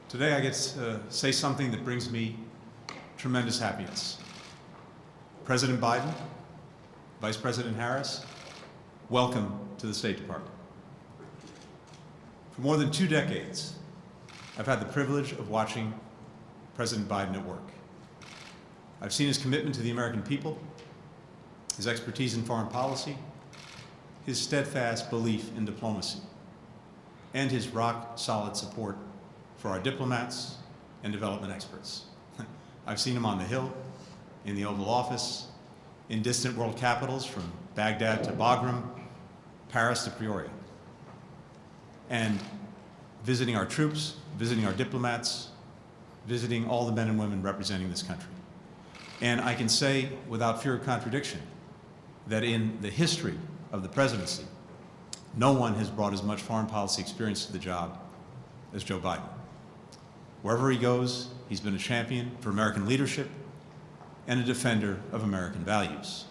Today I get to say something that brings me tremendous happiness. President Biden, Vice President Harris, welcome to the State Department. For more than 2 decades, I've had the privilege of watching President Biden at work. I've seen his commitment to the American people, his expertise in foreign policy, his steadfast belief in diplomacy, and his rock-solid support for our diplomats and development experts. I've seen him on the Hill, in the Oval Office, in distant world capitals from Baghdad to Bagram, Paris to Peoria, and visiting our troops, visiting our diplomats, visiting all the men and women representing this country. And I can say without fear of contradiction that in the history of the presidency, no one has brought as much foreign policy experience to the job as Joe Biden. Wherever he goes, he's been a champion for American leadership and a defender of American values.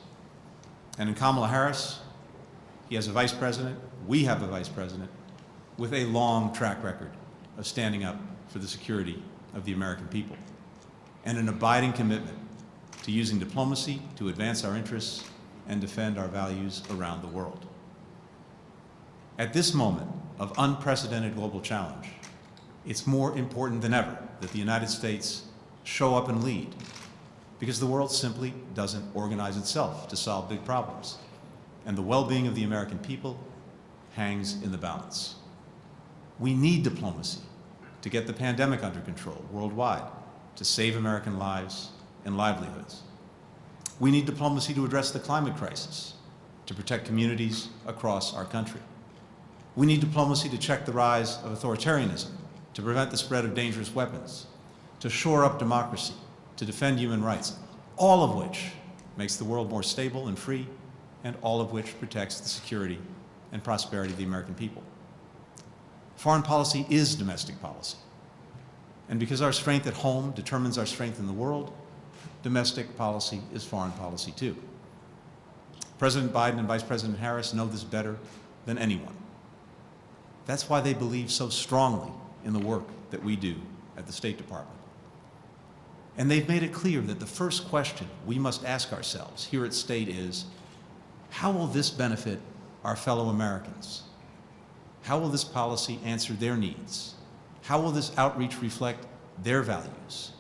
And in Kamala Harris, he has a vice president, we have a vice president, with a long track record of standing up for the security of the American people, and an abiding commitment to using diplomacy to advance our interests and defend our values around the world. At this moment of unprecedented global challenge, it's more important than ever that the United States show up and lead, because the world simply doesn't organize itself to solve big problems, and the well-being of the American people hangs in the balance. We need diplomacy to get the pandemic under control worldwide, to save American lives and livelihoods. We need diplomacy to address the climate crisis, to protect communities across our country. We need diplomacy to check the rise of authoritarianism, to prevent the spread of dangerous weapons, to shore up democracy, to defend human rights, all of which makes the world more stable and free, and all of which protects the security and prosperity of the American people. Foreign policy is domestic policy. And because our strength at home determines our strength in the world, domestic policy is foreign policy too. President Biden and Vice President Harris know this better than anyone. That's why they believe so strongly in the work that we do at the State Department. And they've made it clear that the first question we must ask ourselves here at State is, how will this benefit our fellow Americans? How will this policy answer their needs? How will this outreach reflect their values?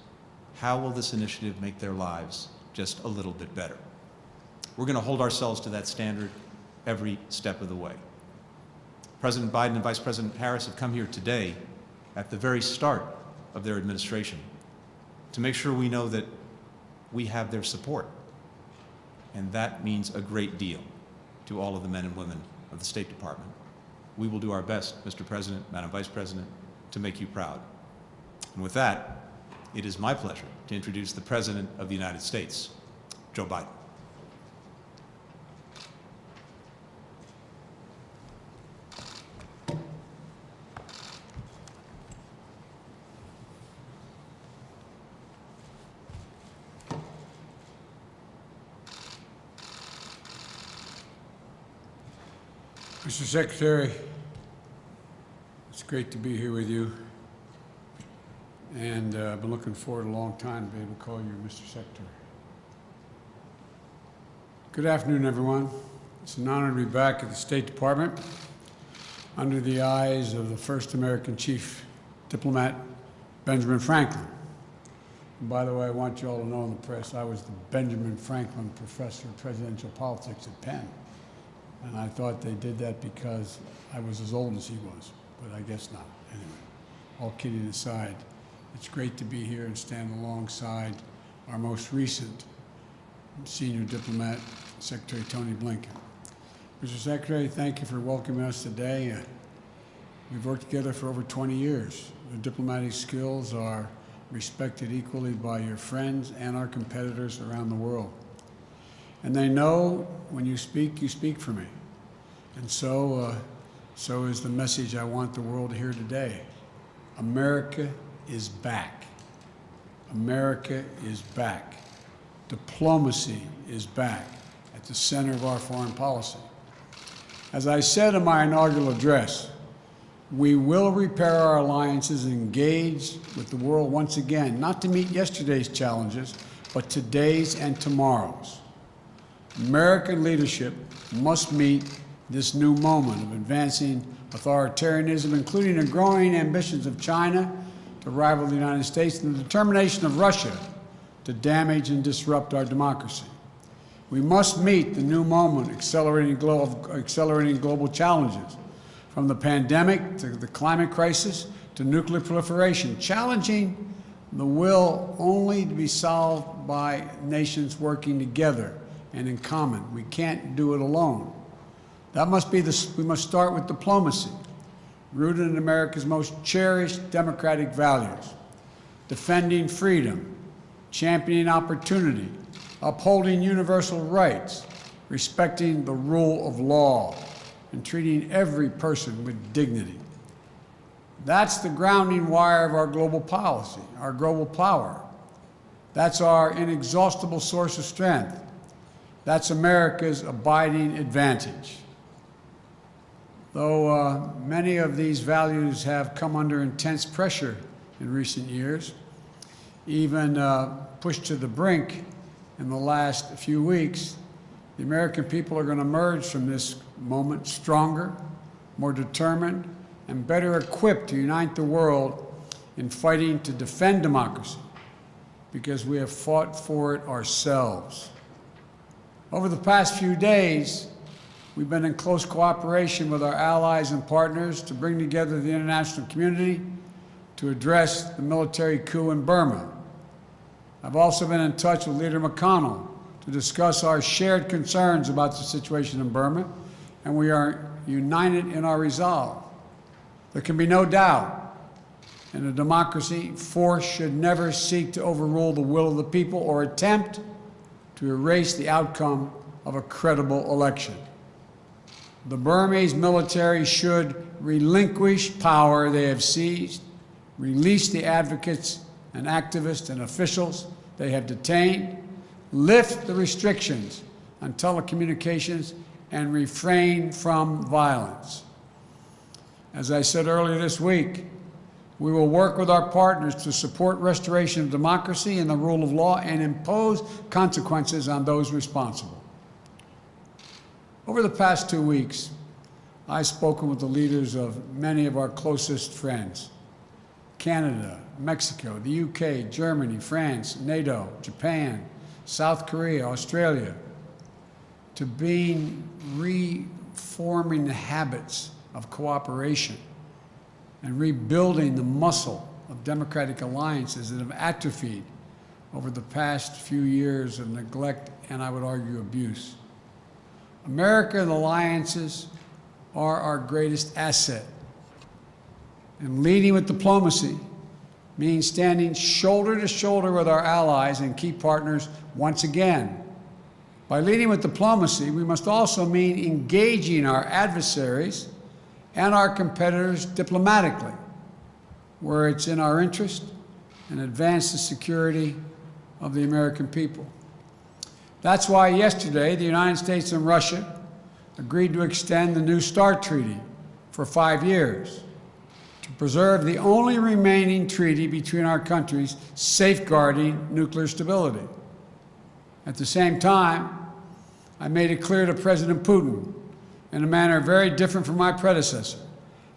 How will this initiative make their lives just a little bit better? We're going to hold ourselves to that standard every step of the way. President Biden and Vice President Harris have come here today at the very start of their administration to make sure we know that we have their support. And that means a great deal to all of the men and women of the State Department. We will do our best, Mr. President, Madam Vice President, to make you proud. And with that, it is my pleasure to introduce the President of the United States, Joe Biden. Mr. Secretary, it's great to be here with you, and I've been looking forward a long time to be able to call you Mr. Secretary. Good afternoon, everyone. It's an honor to be back at the State Department under the eyes of the first American chief diplomat, Benjamin Franklin. And by the way, I want you all to know in the press, I was the Benjamin Franklin Professor of Presidential Politics at Penn. And I thought they did that because I was as old as he was, but I guess not. Anyway, all kidding aside, it's great to be here and stand alongside our most recent senior diplomat, Secretary Tony Blinken. Mr. Secretary, thank you for welcoming us today. We've worked together for over 20 years. Your diplomatic skills are respected equally by your friends and our competitors around the world. And they know when you speak for me. And so is the message I want the world to hear today. America is back. America is back. Diplomacy is back at the center of our foreign policy. As I said in my inaugural address, We will repair our alliances and engage with the world once again, not to meet yesterday's challenges, but today's and tomorrow's. American leadership must meet this new moment of advancing authoritarianism, including the growing ambitions of China to rival the United States and the determination of Russia to damage and disrupt our democracy. We must meet the new moment, accelerating global challenges, from the pandemic to the climate crisis to nuclear proliferation, challenging the will only to be solved by nations working together and in common. We can't do it alone. We must start with diplomacy, rooted in America's most cherished democratic values, defending freedom, championing opportunity, upholding universal rights, respecting the rule of law, and treating every person with dignity. That's the grounding wire of our global policy, our global power. That's our inexhaustible source of strength. That's America's abiding advantage. Though many of these values have come under intense pressure in recent years, even pushed to the brink in the last few weeks, the American people are going to emerge from this moment stronger, more determined, and better equipped to unite the world in fighting to defend democracy, because we have fought for it ourselves. Over the past few days, we've been in close cooperation with our allies and partners to bring together the international community to address the military coup in Burma. I've also been in touch with Leader McConnell to discuss our shared concerns about the situation in Burma, and we are united in our resolve. There can be no doubt, in a democracy, force should never seek to overrule the will of the people or attempt to erase the outcome of a credible election. The Burmese military should relinquish power they have seized, release the advocates and activists and officials they have detained, lift the restrictions on telecommunications, and refrain from violence. As I said earlier this week, we will work with our partners to support restoration of democracy and the rule of law and impose consequences on those responsible. Over the past 2 weeks, I've spoken with the leaders of many of our closest friends: Canada, Mexico, the UK, Germany, France, NATO, Japan, South Korea, Australia, to reforming the habits of cooperation and rebuilding the muscle of democratic alliances that have atrophied over the past few years of neglect and, I would argue, abuse. American alliances are our greatest asset, and leading with diplomacy means standing shoulder to shoulder with our allies and key partners once again. By leading with diplomacy, we must also mean engaging our adversaries and our competitors diplomatically, where it's in our interest, and advance the security of the American people. That's why yesterday the United States and Russia agreed to extend the New START Treaty for 5 years to preserve the only remaining treaty between our countries safeguarding nuclear stability. At the same time, I made it clear to President Putin, in a manner very different from my predecessor,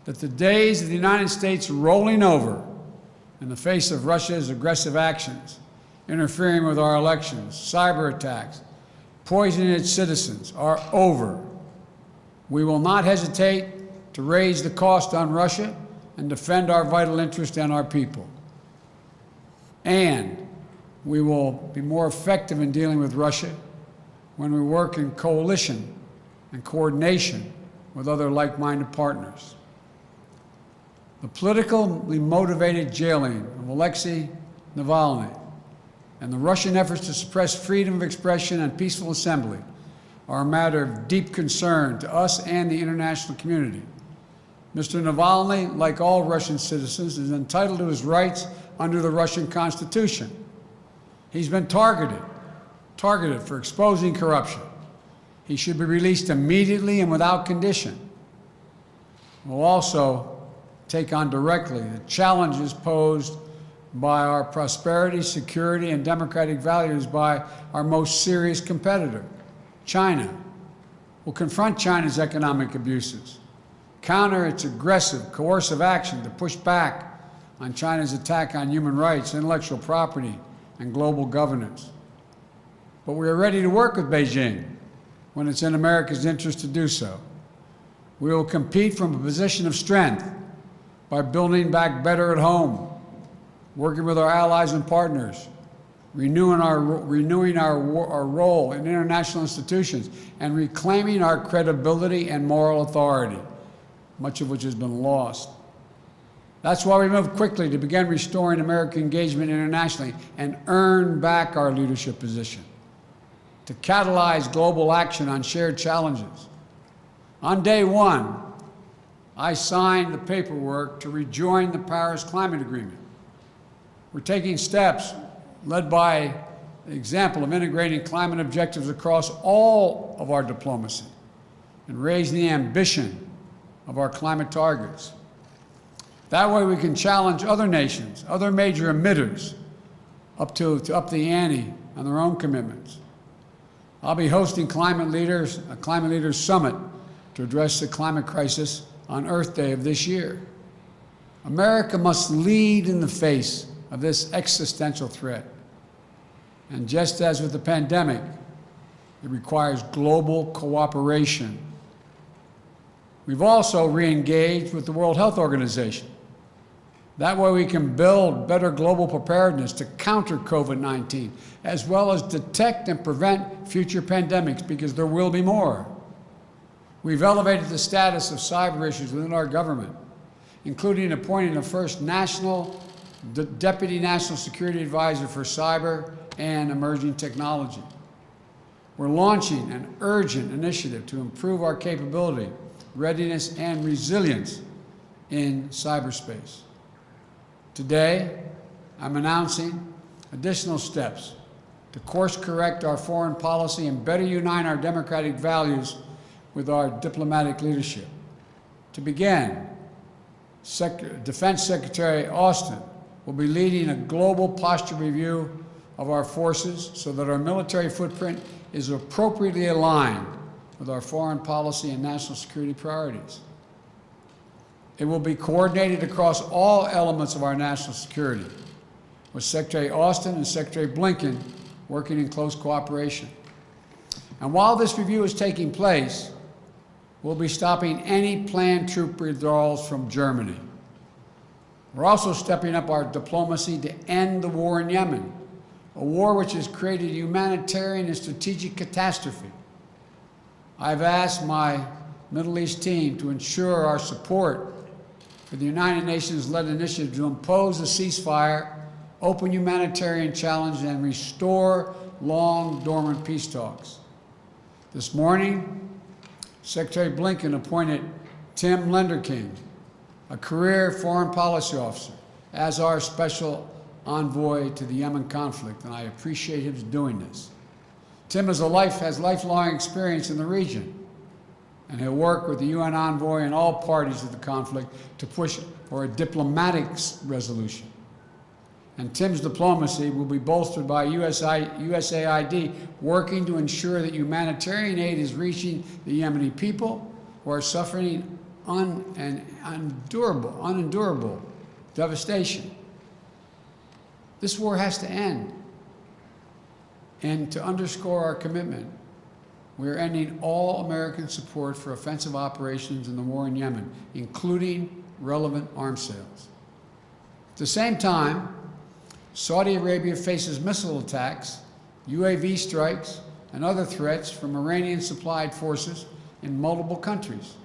that the days of the United States rolling over in the face of Russia's aggressive actions, interfering with our elections, cyber attacks, poisoning its citizens, are over. We will not hesitate to raise the cost on Russia and defend our vital interest and our people. And we will be more effective in dealing with Russia when we work in coalition and coordination with other like-minded partners. The politically motivated jailing of Alexei Navalny and the Russian efforts to suppress freedom of expression and peaceful assembly are a matter of deep concern to us and the international community. Mr. Navalny, like all Russian citizens, is entitled to his rights under the Russian Constitution. He's been targeted for exposing corruption. He should be released immediately and without condition. We'll also take on directly the challenges posed by our prosperity, security, and democratic values by our most serious competitor, China. We'll confront China's economic abuses, counter its aggressive, coercive action to push back on China's attack on human rights, intellectual property, and global governance. But we are ready to work with Beijing when it's in America's interest to do so. We will compete from a position of strength by building back better at home, working with our allies and partners, renewing our role in international institutions, and reclaiming our credibility and moral authority, much of which has been lost. That's why we moved quickly to begin restoring American engagement internationally and earn back our leadership position, to catalyze global action on shared challenges. On day one, I signed the paperwork to rejoin the Paris Climate Agreement. We're taking steps led by the example of integrating climate objectives across all of our diplomacy and raising the ambition of our climate targets. That way we can challenge other nations, other major emitters, to up the ante on their own commitments. I'll be hosting a Climate Leaders Summit to address the climate crisis on Earth Day of this year. America must lead in the face of this existential threat. And just as with the pandemic, it requires global cooperation. We've also re-engaged with the World Health Organization. That way we can build better global preparedness to counter COVID-19, as well as detect and prevent future pandemics, because there will be more. We've elevated the status of cyber issues within our government, including appointing the first Deputy National Security Advisor for Cyber and Emerging Technology. We're launching an urgent initiative to improve our capability, readiness, and resilience in cyberspace. Today, I'm announcing additional steps to course correct our foreign policy and better unite our democratic values with our diplomatic leadership. To begin, Defense Secretary Austin will be leading a global posture review of our forces so that our military footprint is appropriately aligned with our foreign policy and national security priorities. It will be coordinated across all elements of our national security, with Secretary Austin and Secretary Blinken working in close cooperation. And while this review is taking place, we'll be stopping any planned troop withdrawals from Germany. We're also stepping up our diplomacy to end the war in Yemen, a war which has created a humanitarian and strategic catastrophe. I've asked my Middle East team to ensure our support for the United Nations-led initiative to impose a ceasefire, open humanitarian challenge, and restore long-dormant peace talks. This morning, Secretary Blinken appointed Tim Lenderking, a career foreign policy officer, as our special envoy to the Yemen conflict, and I appreciate his doing this. Tim has lifelong experience in the region, and he'll work with the UN envoy and all parties of the conflict to push for a diplomatic resolution. And Tim's diplomacy will be bolstered by USAID working to ensure that humanitarian aid is reaching the Yemeni people who are suffering unendurable devastation. This war has to end. And to underscore our commitment, we are ending all American support for offensive operations in the war in Yemen, including relevant arms sales. At the same time, Saudi Arabia faces missile attacks, UAV strikes, and other threats from Iranian-supplied forces in multiple countries.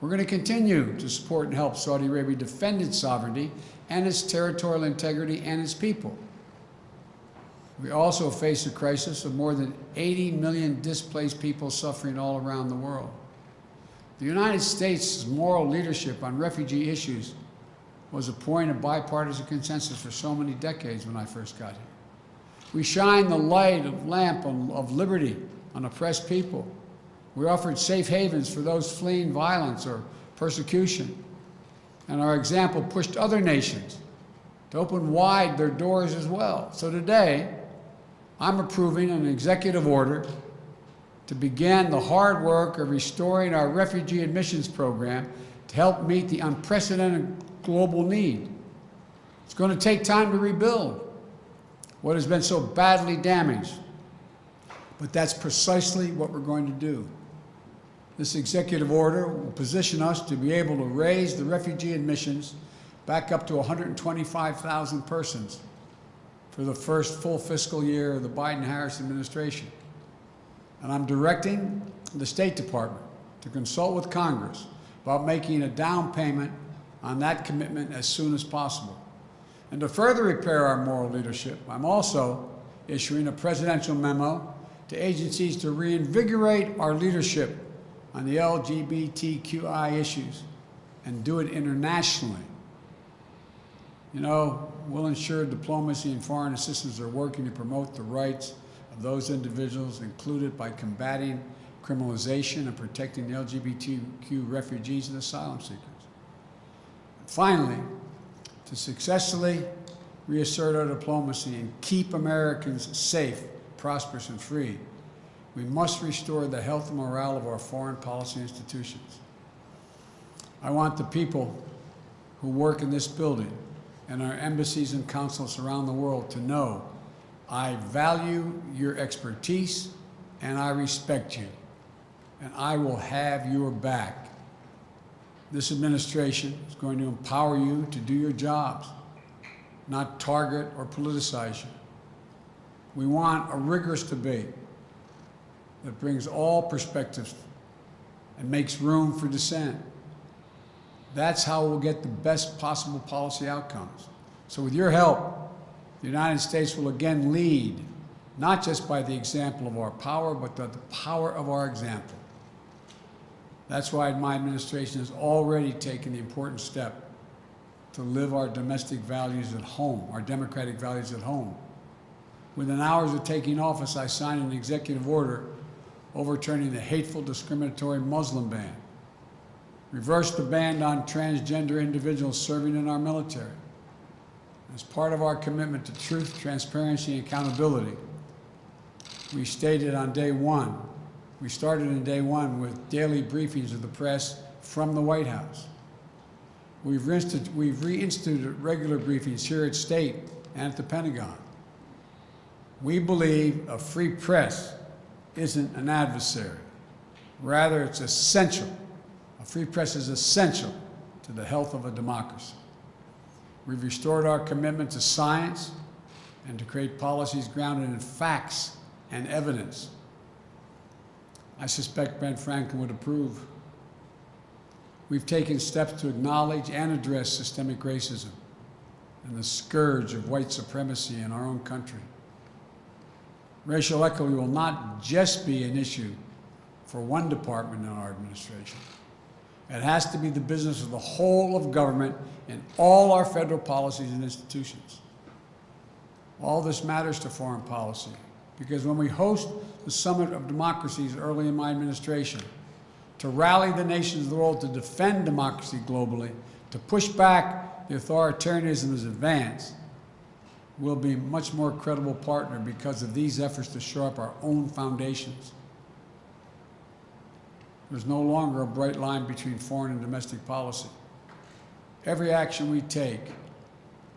We're going to continue to support and help Saudi Arabia defend its sovereignty and its territorial integrity and its people. We also face a crisis of more than 80 million displaced people suffering all around the world. The United States' moral leadership on refugee issues was a point of bipartisan consensus for so many decades when I first got here. We shine the lamp of liberty on oppressed people. We offered safe havens for those fleeing violence or persecution. And our example pushed other nations to open wide their doors as well. So today, I'm approving an executive order to begin the hard work of restoring our refugee admissions program to help meet the unprecedented global need. It's going to take time to rebuild what has been so badly damaged, but that's precisely what we're going to do. This executive order will position us to be able to raise the refugee admissions back up to 125,000 persons for the first full fiscal year of the Biden-Harris administration. And I'm directing the State Department to consult with Congress about making a down payment on that commitment as soon as possible. And to further repair our moral leadership, I'm also issuing a presidential memo to agencies to reinvigorate our leadership on the LGBTQI issues and do it internationally. You know, we'll ensure diplomacy and foreign assistance are working to promote the rights of those individuals, included by combating criminalization and protecting the LGBTQ refugees and asylum seekers. Finally, to successfully reassert our diplomacy and keep Americans safe, prosperous, and free, we must restore the health and morale of our foreign policy institutions. I want the people who work in this building and our embassies and consulates around the world to know I value your expertise and I respect you, and I will have your back. This administration is going to empower you to do your jobs, not target or politicize you. We want a rigorous debate that brings all perspectives and makes room for dissent. That's how we'll get the best possible policy outcomes. So with your help, the United States will again lead, not just by the example of our power, but the power of our example. That's why my administration has already taken the important step to live our domestic values at home, our democratic values at home. Within hours of taking office, I signed an executive order overturning the hateful, discriminatory Muslim ban, reversed the ban on transgender individuals serving in our military. As part of our commitment to truth, transparency, and accountability, we stated on day one, we started in day one with daily briefings of the press from the White House. We've reinstituted regular briefings here at State and at the Pentagon. We believe a free press isn't an adversary. Rather, it's essential. A free press is essential to the health of a democracy. We've restored our commitment to science and to create policies grounded in facts and evidence. I suspect Ben Franklin would approve. We've taken steps to acknowledge and address systemic racism and the scourge of white supremacy in our own country. Racial equity will not just be an issue for one department in our administration. It has to be the business of the whole of government and all our federal policies and institutions. All this matters to foreign policy because when we host the Summit of Democracies early in my administration, to rally the nations of the world to defend democracy globally, to push back the authoritarianism's advance, we'll be a much more credible partner because of these efforts to shore up our own foundations. There's no longer a bright line between foreign and domestic policy. Every action we take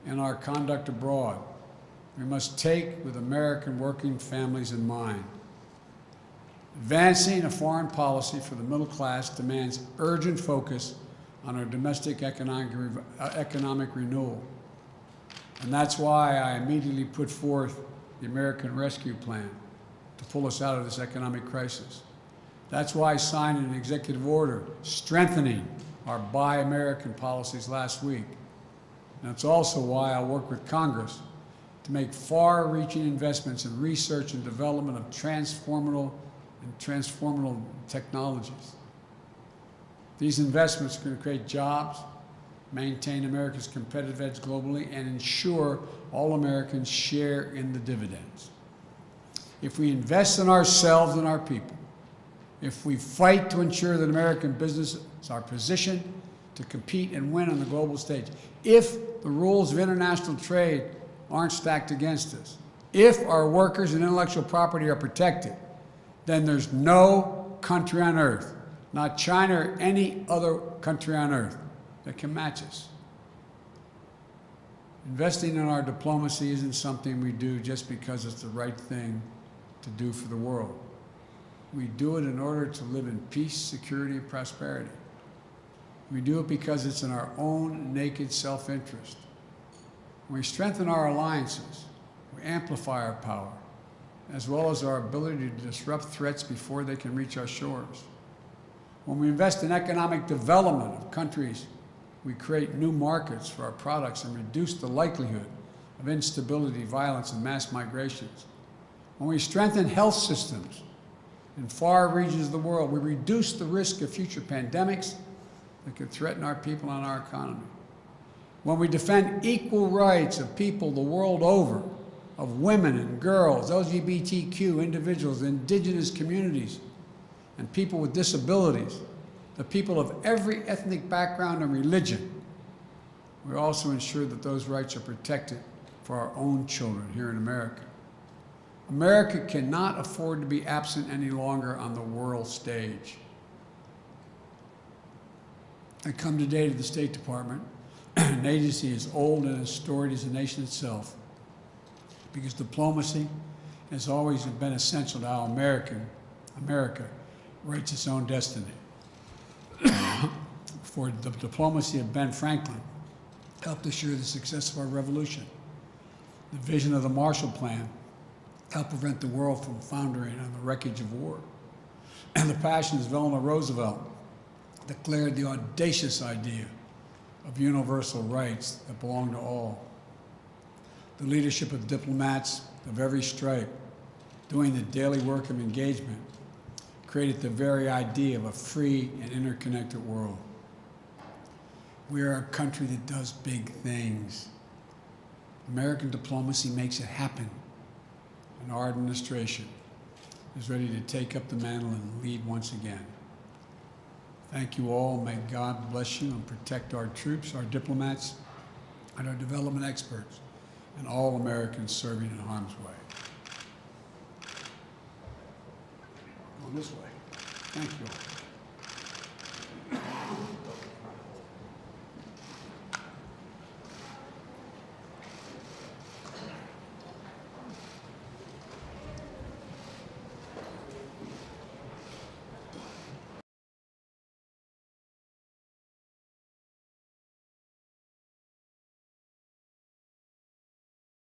in our conduct abroad, we must take with American working families in mind. Advancing a foreign policy for the middle class demands urgent focus on our domestic economic renewal. And that's why I immediately put forth the American Rescue Plan to pull us out of this economic crisis. That's why I signed an executive order strengthening our Buy American policies last week. And it's also why I work with Congress to make far-reaching investments in research and development of transformative technologies. These investments are going to create jobs, maintain America's competitive edge globally, and ensure all Americans share in the dividends. If we invest in ourselves and our people, if we fight to ensure that American businesses are positioned to compete and win on the global stage. If the rules of international trade aren't stacked against us, if our workers and intellectual property are protected, then there's no country on earth, not China or any other country on earth, that can match us. Investing in our diplomacy isn't something we do just because it's the right thing to do for the world. We do it in order to live in peace, security, and prosperity. We do it because it's in our own naked self-interest. When we strengthen our alliances, we amplify our power, as well as our ability to disrupt threats before they can reach our shores. When we invest in economic development of countries, we create new markets for our products and reduce the likelihood of instability, violence, and mass migrations. When we strengthen health systems in far regions of the world, we reduce the risk of future pandemics that could threaten our people and our economy. When we defend equal rights of people the world over, of women and girls, LGBTQ individuals, indigenous communities, and people with disabilities, the people of every ethnic background and religion, we also ensure that those rights are protected for our own children here in America. America cannot afford to be absent any longer on the world stage. I come today to the State Department, an agency as old and as storied as the nation itself, because diplomacy has always been essential to how America writes its own destiny. For the diplomacy of Ben Franklin helped assure the success of our revolution. The vision of the Marshall Plan helped prevent the world from foundering on the wreckage of war. And the passions of Eleanor Roosevelt declared the audacious idea of universal rights that belong to all. The leadership of diplomats of every stripe doing the daily work of engagement created the very idea of a free and interconnected world. We are a country that does big things. American diplomacy makes it happen. And our administration is ready to take up the mantle and lead once again. Thank you all. May God bless you and protect our troops, our diplomats, and our development experts, and all Americans serving in harm's way. Going this way. Thank you all.